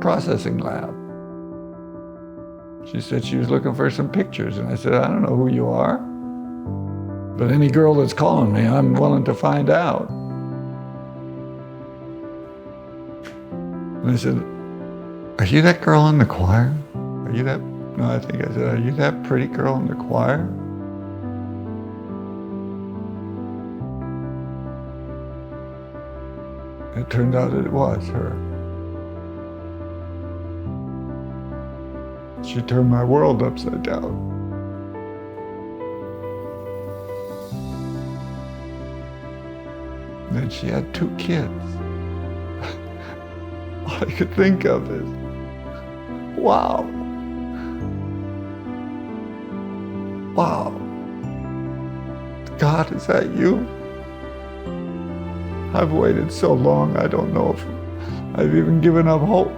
processing lab. She said she was looking for some pictures, and I said, I don't know who you are, but any girl that's calling me, I'm willing to find out. And I said, are you that girl in the choir? Are you that, no, I think I said, are you that pretty girl in the choir? It turned out it was her. She turned my world upside down. Then she had 2 kids. All I could think of is, wow. Wow. God, is that you? I've waited so long, I don't know if I've even given up hope.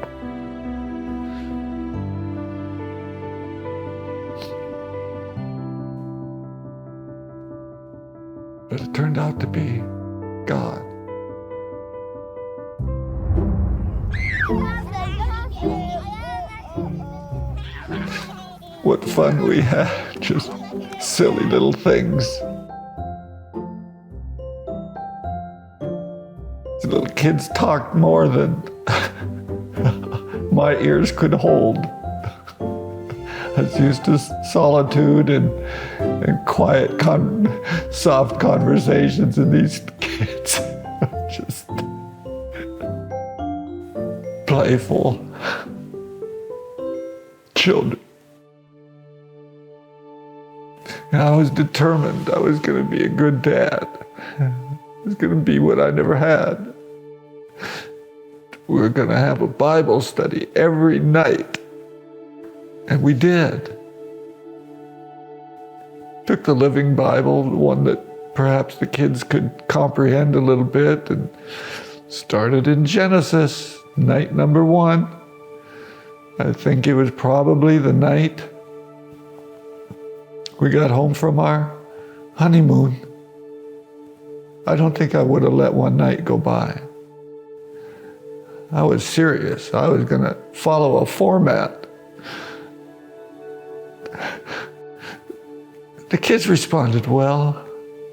But it turned out to be God. What fun we had, just silly little things. The little kids talked more than my ears could hold. I was used to solitude and quiet, soft conversations, and these kids just playful children. And I was determined I was going to be a good dad. I was going to be what I never had. We were going to have a Bible study every night. And we did. Took the Living Bible, the one that perhaps the kids could comprehend a little bit, and started in Genesis, night number 1. I think it was probably the night we got home from our honeymoon. I don't think I would have let one night go by. I was serious. I was going to follow a format. The kids responded well.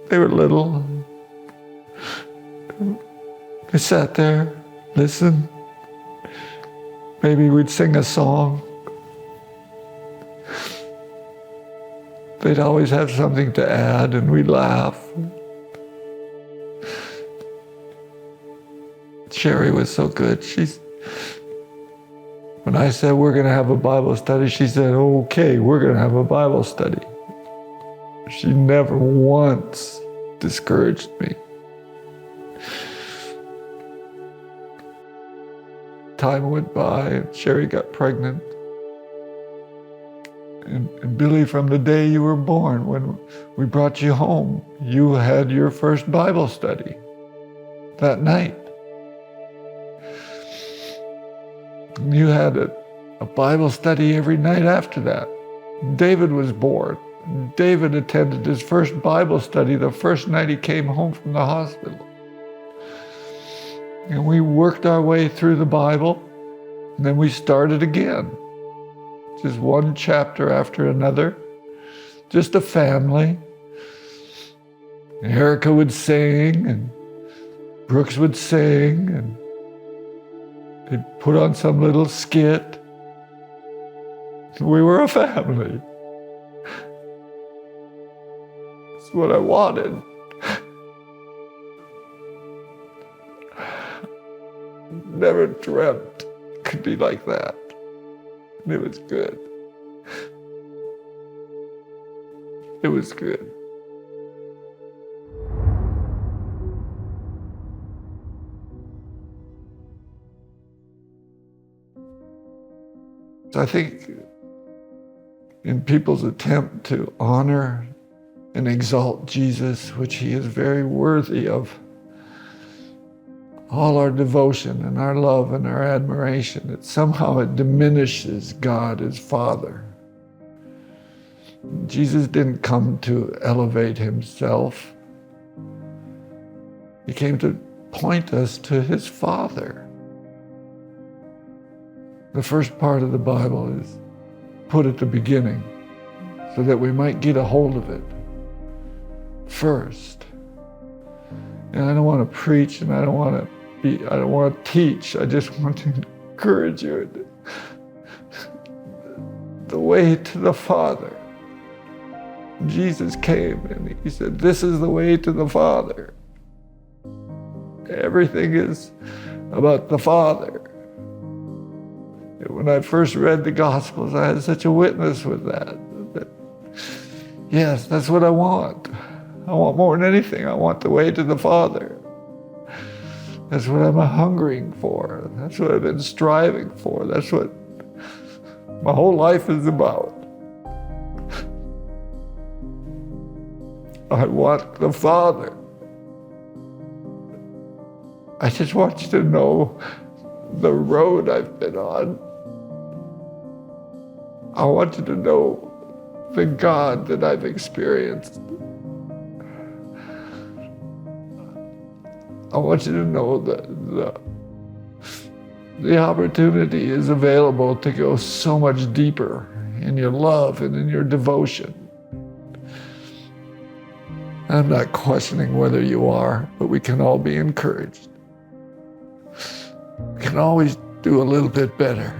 They were little. They sat there, listened. Maybe we'd sing a song. They'd always have something to add, and we'd laugh. Sherry was so good. When I said we're going to have a Bible study, she said, okay, we're going to have a Bible study. She never once discouraged me. Time went by, and Sherry got pregnant. And Billy, from the day you were born, when we brought you home, you had your first Bible study that night. You had a Bible study every night after that. David was born. David attended his first Bible study the first night he came home from the hospital. And we worked our way through the Bible, and then we started again. Just one chapter after another, just a family. Erica would sing, and Brooks would sing, and they'd put on some little skit. We were a family. It's what I wanted. Never dreamt it could be like that. And it was good. It was good. So I think in people's attempt to honor and exalt Jesus, which he is very worthy of all our devotion and our love and our admiration, it somehow diminishes God as Father. Jesus didn't come to elevate himself. He came to point us to his Father. The first part of the Bible is put at the beginning so that we might get a hold of it first. And I don't want to preach and I don't want to teach. I just want to encourage you. The way to the Father. Jesus came and he said, this is the way to the Father. Everything is about the Father. When I first read the Gospels, I had such a witness with that yes, that's what I want. I want more than anything. I want the way to the Father. That's what I'm hungering for. That's what I've been striving for. That's what my whole life is about. I want the Father. I just want you to know the road I've been on. I want you to know the God that I've experienced. I want you to know that the opportunity is available to go so much deeper in your love and in your devotion. I'm not questioning whether you are, but we can all be encouraged. We can always do a little bit better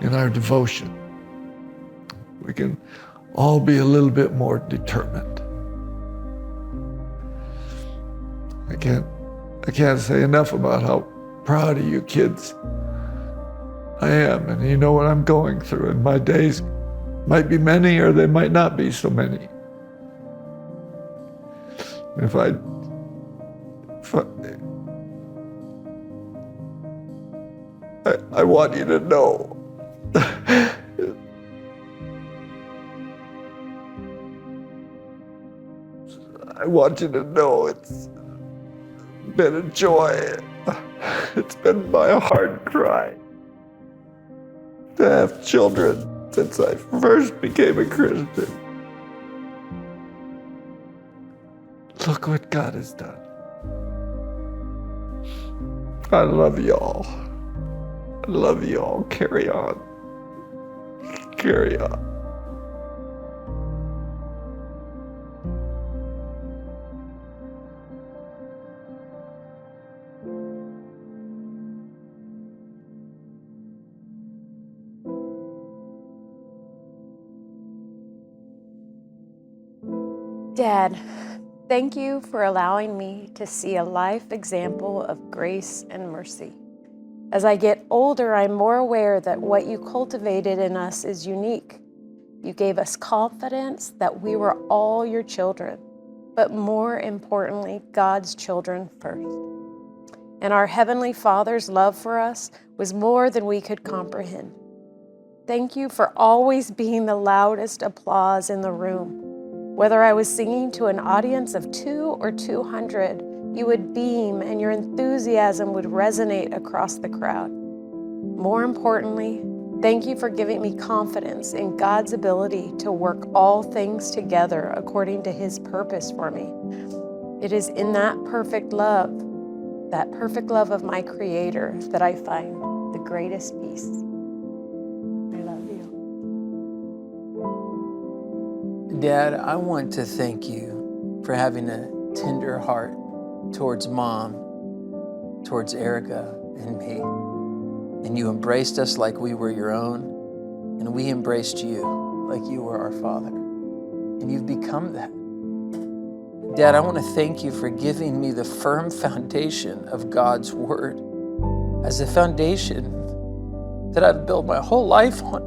in our devotion. We can all be a little bit more determined. I can't say enough about how proud of you kids I am, and you know what I'm going through, and my days might be many or they might not be so many. I want you to know I want you to know it's been a joy. It's been my heart cry to have children since I first became a Christian. Look what God has done. I love y'all. I love y'all. Carry on. Carry on. Dad, thank you for allowing me to see a life example of grace and mercy. As I get older, I'm more aware that what you cultivated in us is unique. You gave us confidence that we were all your children, but more importantly, God's children first. And our Heavenly Father's love for us was more than we could comprehend. Thank you for always being the loudest applause in the room. Whether I was singing to an audience of 2 or 200, you would beam and your enthusiasm would resonate across the crowd. More importantly, thank you for giving me confidence in God's ability to work all things together according to His purpose for me. It is in that perfect love of my Creator, that I find the greatest peace. I love you. Dad, I want to thank you for having a tender heart towards Mom, towards Erica and me. And you embraced us like we were your own, and we embraced you like you were our Father. And you've become that. Dad, I want to thank you for giving me the firm foundation of God's Word as a foundation that I've built my whole life on.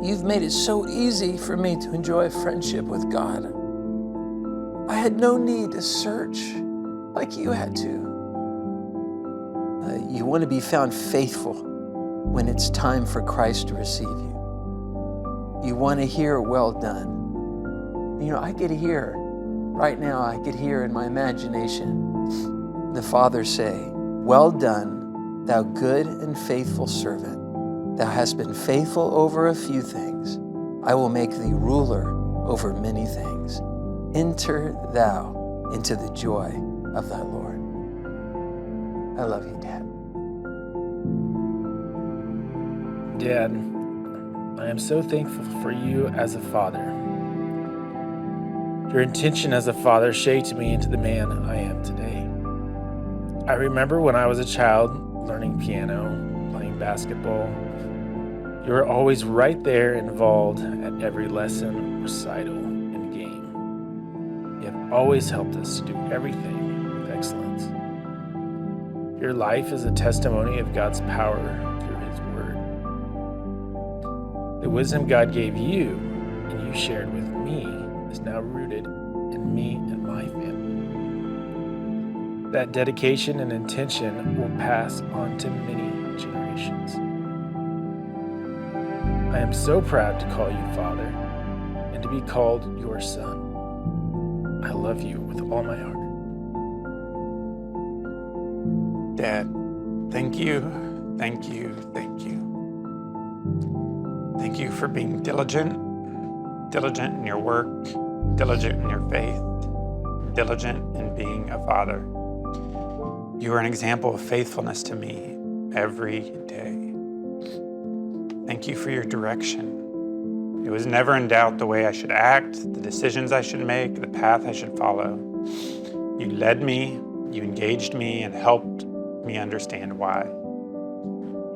You've made it so easy for me to enjoy friendship with God. I had no need to search like you had to. You want to be found faithful when it's time for Christ to receive you. You want to hear, well done. I could hear, right now, I could hear in my imagination the Father say, well done, thou good and faithful servant. Thou hast been faithful over a few things. I will make thee ruler over many things. Enter thou into the joy of thy Lord. I love you, Dad. Dad, I am so thankful for you as a father. Your intention as a father shaped me into the man I am today. I remember when I was a child learning piano, playing basketball. You were always right there involved at every lesson, recital, and game. You have always helped us to do everything with excellence. Your life is a testimony of God's power through His Word. The wisdom God gave you and you shared with me is now rooted in me and my family. That dedication and intention will pass on to many generations. I am so proud to call you Father and to be called your son. I love you with all my heart. Dad, thank you, thank you, thank you. Thank you for being diligent in your work, diligent in your faith, diligent in being a father. You are an example of faithfulness to me every day. Thank you for your direction. It was never in doubt the way I should act, the decisions I should make, the path I should follow. You led me, you engaged me, and helped me understand why.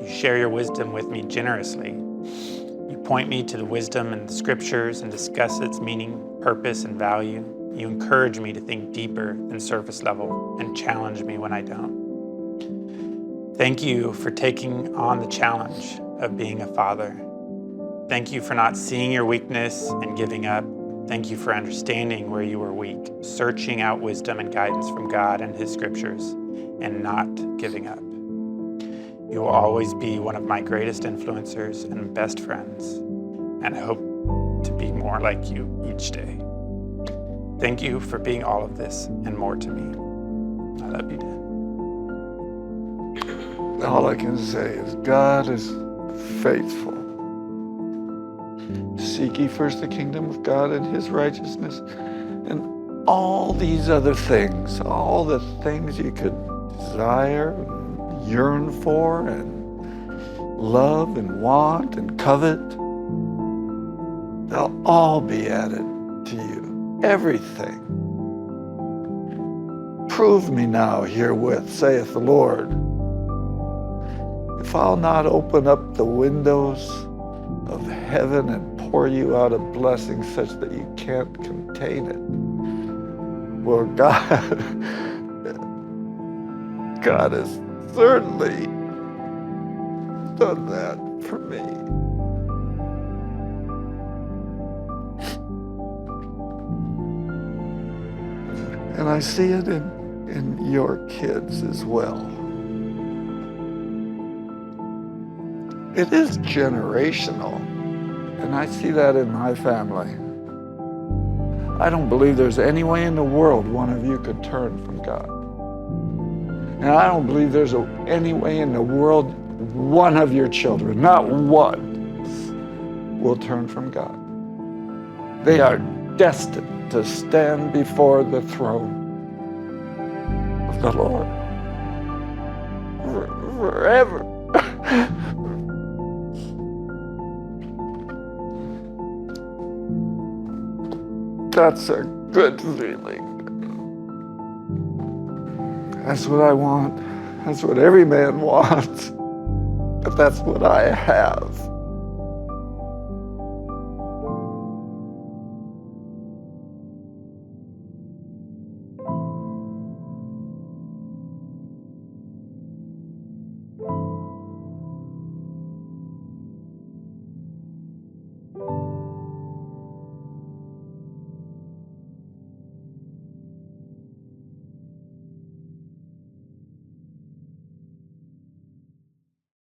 You share your wisdom with me generously. You point me to the wisdom in the scriptures and discuss its meaning, purpose, and value. You encourage me to think deeper than surface level and challenge me when I don't. Thank you for taking on the challenge of being a father. Thank you for not seeing your weakness and giving up. Thank you for understanding where you were weak, searching out wisdom and guidance from God and His scriptures, and not giving up. You will always be one of my greatest influencers and best friends, and I hope to be more like you each day. Thank you for being all of this and more to me. I love you, Dad. All I can say is God is faithful. Seek ye first the kingdom of God and His righteousness, and all these other things, all the things you could desire, and yearn for, and love and want and covet, they'll all be added to you. Everything. Prove me now herewith, saith the Lord, if I'll not open up the windows of heaven and pour you out a blessing such that you can't contain it. Well, God has certainly done that for me. And I see it in your kids as well. It is generational, and I see that in my family. I don't believe there's any way in the world one of you could turn from God. And I don't believe there's any way in the world one of your children, not one, will turn from God. They are destined to stand before the throne of the Lord forever. That's a good feeling. That's what I want. That's what every man wants. But that's what I have.